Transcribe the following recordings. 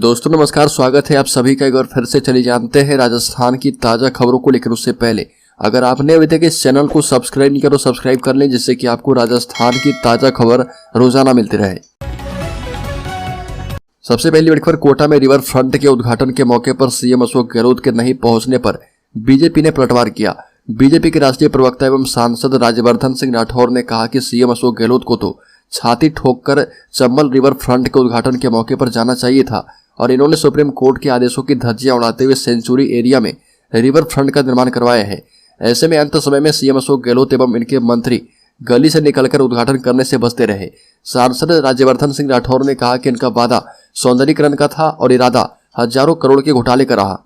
दोस्तों नमस्कार, स्वागत है आप सभी का एक बार फिर से। चलिए जानते हैं राजस्थान की ताज़ा खबरों को लेकर। उससे पहले अगर आपने अभी तक इस चैनल को सब्सक्राइब नहीं किया तो सब्सक्राइब कर लें, जिससे कि आपको राजस्थान की ताज़ा खबर रोजाना मिलती रहे। सबसे पहली बड़ी खबर, कोटा में रिवर फ्रंट के उद्घाटन के मौके पर सीएम अशोक गहलोत के नहीं पहुंचने पर बीजेपी ने पलटवार किया। बीजेपी के राष्ट्रीय प्रवक्ता एवं सांसद राज्यवर्धन सिंह राठौर ने कहा कि सीएम अशोक गहलोत को तो छाती ठोककर चंबल रिवर फ्रंट के उद्घाटन के मौके पर जाना चाहिए था और इन्होंने सुप्रीम कोर्ट के आदेशों की धज्जियां उड़ाते हुए सेंचुरी एरिया में रिवर फ्रंट का निर्माण करवाया है। ऐसे में अंत समय में सीएम अशोक गहलोत एवं इनके मंत्री गली से निकलकर उद्घाटन करने से बचते रहे। सांसद राज्यवर्धन सिंह राठौर ने कहा कि इनका वादा सौंदर्यीकरण का था और इरादा हजारों करोड़ के घोटाले का रहा।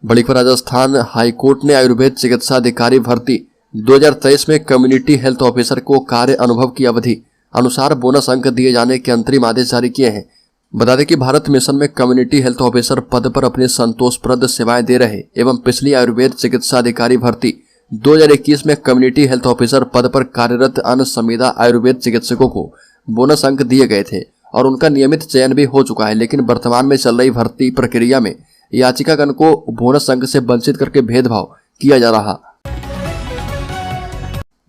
बड़ी खबर, राजस्थान हाईकोर्ट ने आयुर्वेद चिकित्सा अधिकारी भर्ती 2023 में कम्युनिटी हेल्थ ऑफिसर को कार्य अनुभव की अवधि अनुसार बोनस अंक दिए जाने के अंतरिम आदेश जारी किए हैं। बता दें कि भारत मिशन में कम्युनिटी हेल्थ ऑफिसर पद पर अपनी संतोषप्रद सेवाएं दे रहे एवं पिछली आयुर्वेद चिकित्सा अधिकारी भर्ती 2021 में कम्युनिटी हेल्थ ऑफिसर पद पर कार्यरत अन्य संविदा आयुर्वेद चिकित्सकों को बोनस अंक दिए गए थे और उनका नियमित चयन भी हो चुका है। लेकिन वर्तमान में चल रही भर्ती प्रक्रिया में याचिकागण को बोनस अंक से वंचित करके भेदभाव किया जा रहा।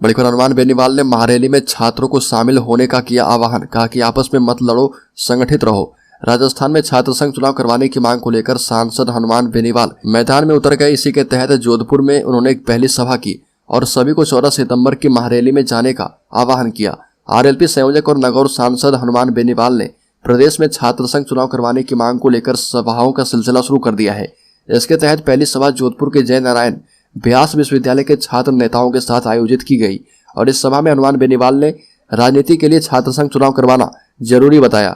बड़ी खबर, हनुमान बेनीवाल ने महारैली में छात्रों को शामिल होने का किया आह्वान, कहा कि आपस में मत लड़ो, संगठित रहो। राजस्थान में छात्र संघ चुनाव करवाने की मांग को लेकर सांसद हनुमान बेनीवाल मैदान में उतर गए। इसी के तहत जोधपुर में उन्होंने एक पहली सभा की और सभी को 14 सितंबर की महारैली में जाने का आह्वान किया। आरएलपी संयोजक और नगौर सांसद हनुमान बेनीवाल ने प्रदेश में छात्र संघ चुनाव करवाने की मांग को लेकर सभाओं का सिलसिला शुरू कर दिया है। इसके तहत पहली सभा जोधपुर के जय नारायण व्यास विश्वविद्यालय के छात्र नेताओं के साथ आयोजित की गई और इस सभा में हनुमान बेनीवाल ने राजनीति के लिए छात्र संघ चुनाव करवाना जरूरी बताया।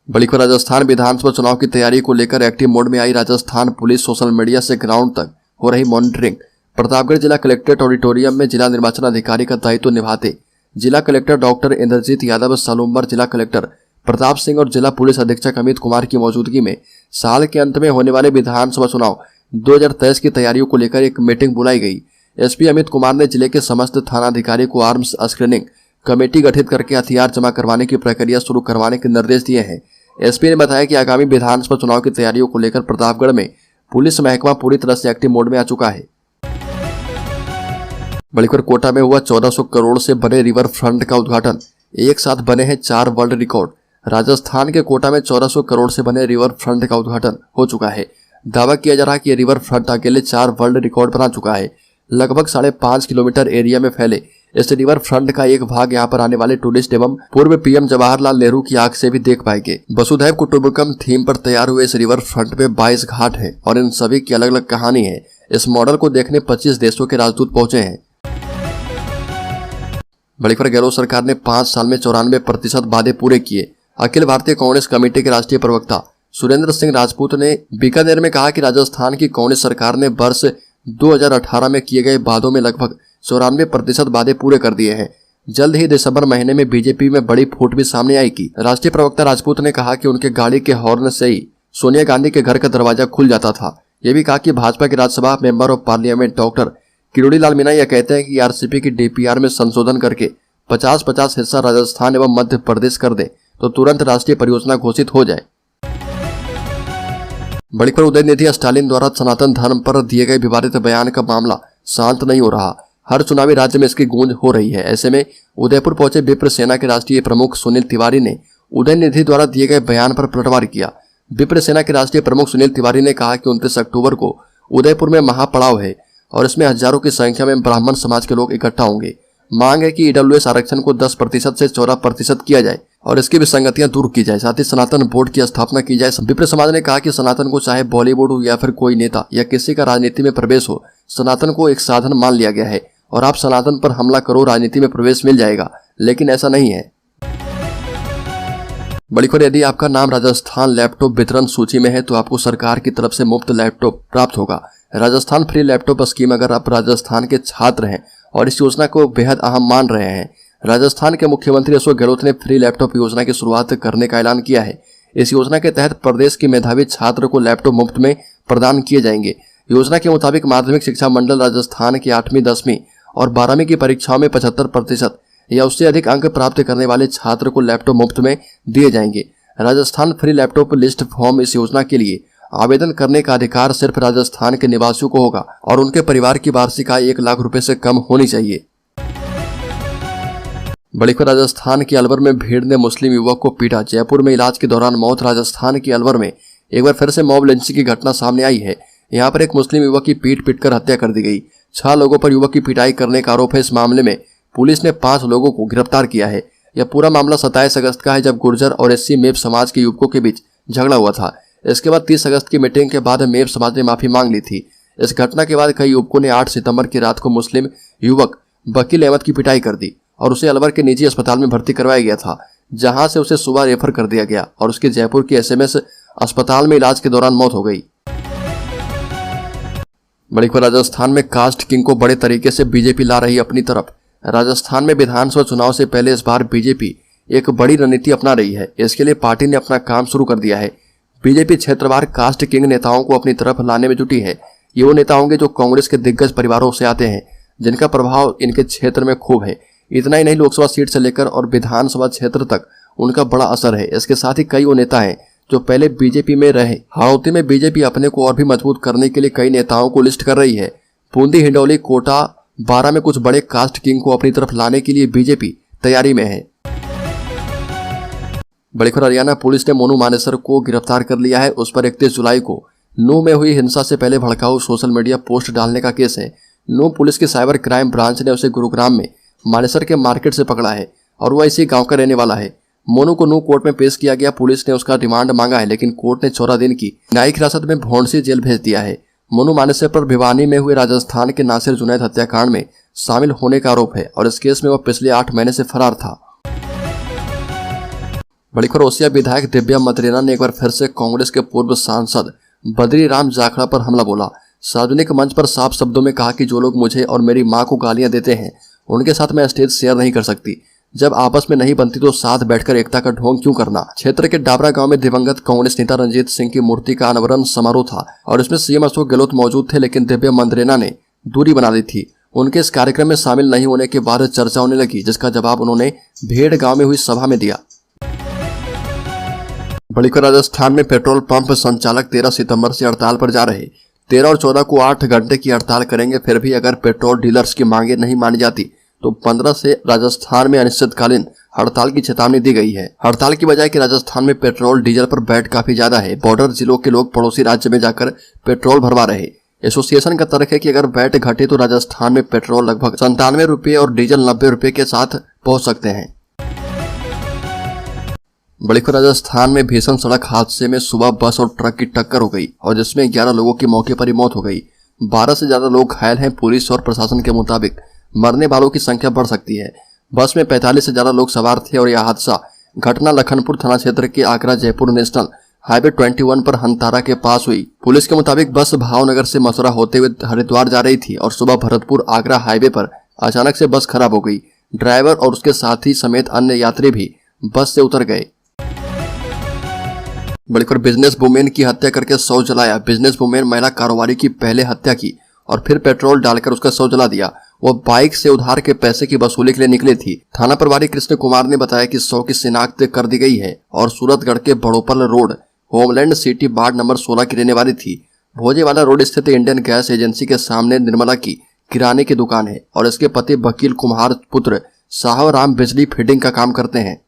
बड़ी खबर, राजस्थान विधानसभा चुनाव की तैयारी को लेकर एक्टिव मोड में आई राजस्थान पुलिस सोशल मीडिया से ग्राउंड तक हो रही मॉनिटरिंग। प्रतापगढ़ जिला कलेक्ट्रेट ऑडिटोरियम में जिला निर्वाचन अधिकारी का दायित्व निभाते जिला कलेक्टर डॉक्टर इंद्रजीत यादव, सालुम्बर जिला कलेक्टर प्रताप सिंह और जिला पुलिस अधीक्षक अमित कुमार की मौजूदगी में साल के अंत में होने वाले विधानसभा चुनाव 2023 की तैयारियों को लेकर एक मीटिंग बुलाई गई। एसपी अमित कुमार ने जिले के समस्त थानाधिकारी को आर्म्स स्क्रीनिंग कमेटी गठित करके हथियार जमा करवाने की प्रक्रिया शुरू करवाने के निर्देश दिए हैं। एसपी ने बताया कि आगामी विधानसभा चुनाव की तैयारियों को लेकर प्रतापगढ़ में पुलिस महकमा पूरी तरह से एक्टिव मोड में आ चुका है। बड़ी खबर, कोटा में हुआ 1400 करोड़ से बने रिवर फ्रंट का उद्घाटन, एक साथ बने हैं 4 वर्ल्ड रिकॉर्ड। राजस्थान के कोटा में 1400 करोड़ से बने रिवर फ्रंट का उद्घाटन हो चुका है। दावा किया जा रहा है कि रिवर फ्रंट अकेले 4 वर्ल्ड रिकॉर्ड बना चुका है। लगभग 5.5 किलोमीटर एरिया में फैले इस रिवर फ्रंट का एक भाग यहां पर आने वाले टूरिस्ट एवं पूर्व पीएम जवाहरलाल नेहरू की आंख से भी देख पाएंगे। वसुधैव कुटुंबकम थीम पर तैयार हुए इस रिवर फ्रंट में 22 घाट है और इन सभी की अलग अलग कहानी है। इस मॉडल को देखने 25 देशों के राजदूत पहुंचे हैं। बड़ी खबर, गहलोत सरकार ने 5 साल में 94% वादे पूरे किए। अखिल भारतीय कांग्रेस कमेटी के राष्ट्रीय प्रवक्ता सुरेंद्र सिंह राजपूत ने बीकानेर में कहा कि राजस्थान की कांग्रेस सरकार ने वर्ष 2018 में किए गए वादों में लगभग 94% वादे पूरे कर दिए हैं। जल्द ही दिसंबर महीने में बीजेपी में बड़ी फूट भी सामने आएगी। राष्ट्रीय प्रवक्ता राजपूत ने कहा कि उनके गाड़ी के हॉर्न से ही सोनिया गांधी के घर का दरवाजा खुल जाता था। यह भी कहा कि भाजपा के Rajya Sabha member of parliament doctor Kirodi Lal Meena यह कहते हैं कि आरसीपी की डीपीआर में संशोधन करके 50-50 हिस्सा राजस्थान एवं मध्य प्रदेश कर दे तो तुरंत राष्ट्रीय परियोजना घोषित हो जाए। बड़ी खबर, उदयनिधि स्टालिन द्वारा सनातन धर्म पर दिए गए विवादित बयान का मामला शांत नहीं हो रहा। हर चुनावी राज्य में इसकी गूंज हो रही है। ऐसे में उदयपुर पहुंचे विप्र सेना के राष्ट्रीय प्रमुख सुनील तिवारी ने उदयनिधि द्वारा दिए गए बयान पर पलटवार किया। विप्र सेना के राष्ट्रीय प्रमुख सुनील तिवारी ने कहा कि 29 अक्टूबर को उदयपुर में महापड़ाव है और इसमें हजारों की संख्या में ब्राह्मण समाज के लोग इकट्ठा होंगे। मांग है कि ईडब्ल्यूएस आरक्षण को 10% से 14% किया जाए और इसकी विसंगतियां दूर की जाए। साथ ही सनातन बोर्ड की स्थापना की जाए। विप्र समाज ने कहा कि सनातन को चाहे बॉलीवुड हो या फिर कोई नेता या किसी का राजनीति में प्रवेश हो, सनातन को एक साधन मान लिया गया है और आप सनातन पर हमला करो, राजनीति में प्रवेश मिल जाएगा, लेकिन ऐसा नहीं है। बड़ी खबर, यदि आपका नाम राजस्थान लैपटॉप वितरण सूची में है तो आपको सरकार की तरफ से मुफ्त लैपटॉप प्राप्त होगा। राजस्थान फ्री लैपटॉप स्कीम, अगर आप राजस्थान के छात्र हैं और इस योजना को बेहद अहम मान रहे हैं, राजस्थान के मुख्यमंत्री अशोक गहलोत ने फ्री लैपटॉप योजना की शुरुआत करने का ऐलान किया है। इस योजना के तहत प्रदेश के मेधावी छात्र को लैपटॉप मुफ्त में प्रदान किए जाएंगे। योजना के मुताबिक माध्यमिक शिक्षा मंडल राजस्थान की 8वीं, 10वीं और 12वीं की परीक्षाओं में 75% या उससे अधिक अंक प्राप्त करने वाले छात्र को लैपटॉप मुफ्त में दिए जाएंगे। Rajasthan free laptop list form इस योजना के लिए आवेदन करने का अधिकार सिर्फ राजस्थान के निवासियों को होगा और उनके परिवार की वार्षिक आय 1 लाख रुपए से कम होनी चाहिए। बड़ी खबर, राजस्थान के अलवर में भीड़ ने मुस्लिम युवक को पीटा, जयपुर में इलाज के दौरान मौत। राजस्थान के अलवर में एक बार फिर से मॉब लिंचिंग की घटना सामने आई है। यहाँ पर एक मुस्लिम युवक की पीट कर हत्या कर दी गई। 6 लोगों पर युवक की पिटाई करने का आरोप है। इस मामले में पुलिस ने 5 लोगों को गिरफ्तार किया है। यह पूरा मामला 27 अगस्त का है, जब गुर्जर और एससी मेप समाज के युवकों के बीच झगड़ा हुआ था। इसके बाद 30 अगस्त की मीटिंग के बाद मेप समाज ने माफी मांग ली थी। इस घटना के बाद कई युवकों ने 8 सितंबर की रात को मुस्लिम युवक वकील अहमद की पिटाई कर दी और उसे अलवर के निजी अस्पताल में भर्ती करवाया गया था, जहां से उसे सुबह रेफर कर दिया गया और उसके जयपुर के एसएमएस अस्पताल में इलाज के दौरान मौत हो गई। बड़ी खबर, राजस्थान में कास्ट किंग को बड़े तरीके से बीजेपी ला रही अपनी तरफ। राजस्थान में विधानसभा चुनाव से पहले इस बार बीजेपी एक बड़ी रणनीति अपना रही है। इसके लिए पार्टी ने अपना काम शुरू कर दिया है। बीजेपी क्षेत्रवार कास्ट किंग नेताओं को अपनी तरफ लाने में जुटी है। ये वो नेता होंगे जो कांग्रेस के दिग्गज परिवारों से आते हैं, जिनका प्रभाव इनके क्षेत्र में खूब है। इतना ही नहीं, लोकसभा सीट से लेकर और विधानसभा क्षेत्र तक उनका बड़ा असर है। इसके साथ ही कई वो नेता हैं जो पहले बीजेपी में रहे। हाड़ौती में बीजेपी अपने को और भी मजबूत करने के लिए कई नेताओं को लिस्ट कर रही है। बूंदी, हिंडौली, कोटा, बारां में कुछ बड़े कास्ट किंग को अपनी तरफ लाने के लिए बीजेपी तैयारी में है। बड़ी खबर, हरियाणा पुलिस ने मोनू मानेसर को गिरफ्तार कर लिया है। उस पर 31 जुलाई को नूह में हुई हिंसा से पहले भड़काऊ सोशल मीडिया पोस्ट डालने का केस है। नूह पुलिस की साइबर क्राइम ब्रांच ने उसे गुरुग्राम में मानेसर के मार्केट से पकड़ा है और वह इसी गांव का रहने वाला है। मोनू को नूह कोर्ट में पेश किया गया। पुलिस ने उसका रिमांड मांगा है, लेकिन कोर्ट ने 14 दिन की न्यायिक हिरासत में भौंडसी जेल भेज दिया है। मोनू मानेसर पर भिवानी में हुए राजस्थान के नासिर जुनैद हत्याकांड में शामिल होने का आरोप है और इस केस में वह पिछले 8 महीने से फरार था। बड़ी खबर, ओसिया विधायक दिव्या मद्रेना ने एक बार फिर से कांग्रेस के पूर्व सांसद बद्री राम जाखड़ा पर हमला बोला। सार्वजनिक मंच पर साफ शब्दों में कहा कि जो लोग मुझे और मेरी मां को गालियां देते हैं उनके साथ मैं स्टेज शेयर नहीं कर सकती। जब आपस में नहीं बनती तो साथ बैठकर एकता का ढोंग क्यों करना। क्षेत्र के डाबरा गांव में दिवंगत कांग्रेस नेता रंजीत सिंह की मूर्ति का अनावरण समारोह था और इसमें सीएम अशोक गहलोत मौजूद थे, लेकिन दिव्या मद्रेना ने दूरी बना ली थी। उनके इस कार्यक्रम में शामिल नहीं होने के बाद चर्चा होने लगी, जिसका जवाब उन्होंने भेड़ गांव में हुई सभा में दिया। बड़ी खबर, राजस्थान में पेट्रोल पंप संचालक 13 सितंबर से हड़ताल पर जा रहे। 13 और 14 को 8 घंटे की हड़ताल करेंगे। फिर भी अगर पेट्रोल डीलर्स की मांगे नहीं मानी जाती तो 15 से राजस्थान में अनिश्चितकालीन हड़ताल की चेतावनी दी गई है। हड़ताल की वजह कि राजस्थान में पेट्रोल डीजल पर बैट काफी ज्यादा है। बॉर्डर जिलों के लोग पड़ोसी राज्य में जाकर पेट्रोल भरवा रहे। एसोसिएशन का तर्क है कि अगर बैट घटे तो राजस्थान में पेट्रोल लगभग 97 रुपये और डीजल 90 रुपये के साथ पहुंच सकते हैं। बड़ी खबर, राजस्थान में भीषण सड़क हादसे में सुबह बस और ट्रक की टक्कर हो गई और जिसमें 11 लोगों की मौके पर ही मौत हो गई। 12 से ज्यादा लोग घायल हैं। पुलिस और प्रशासन के मुताबिक मरने वालों की संख्या बढ़ सकती है। बस में 45 से ज्यादा लोग सवार थे और यह हादसा घटना लखनपुर थाना क्षेत्र के आगरा जयपुर नेशनल हाईवे 21 पर हंतारा के पास हुई। पुलिस के मुताबिक बस भावनगर से मथुरा होते हुए हरिद्वार जा रही थी और सुबह भरतपुर आगरा हाईवे पर अचानक से बस खराब हो गई। ड्राइवर और उसके साथी समेत अन्य यात्री भी बस से उतर गए। बड़ी खबर, बिजनेस वुमेन की हत्या करके शव जलाया। बिजनेस वुमेन महिला कारोबारी की पहले हत्या की और फिर पेट्रोल डालकर उसका शव जला दिया। वो बाइक से उधार के पैसे की वसूली के लिए निकले थी। थाना प्रभारी कृष्ण कुमार ने बताया कि शव की शिनाख्त कर दी गई है और सूरतगढ़ के Badopal road homeland city ward number 16 की रहने वाली थी। भोजेवाला रोड स्थित इंडियन गैस एजेंसी के सामने निर्मला की किराने की दुकान है और इसके पति वकील कुम्हार पुत्र साहब राम बिजली फिटिंग का काम करते हैं।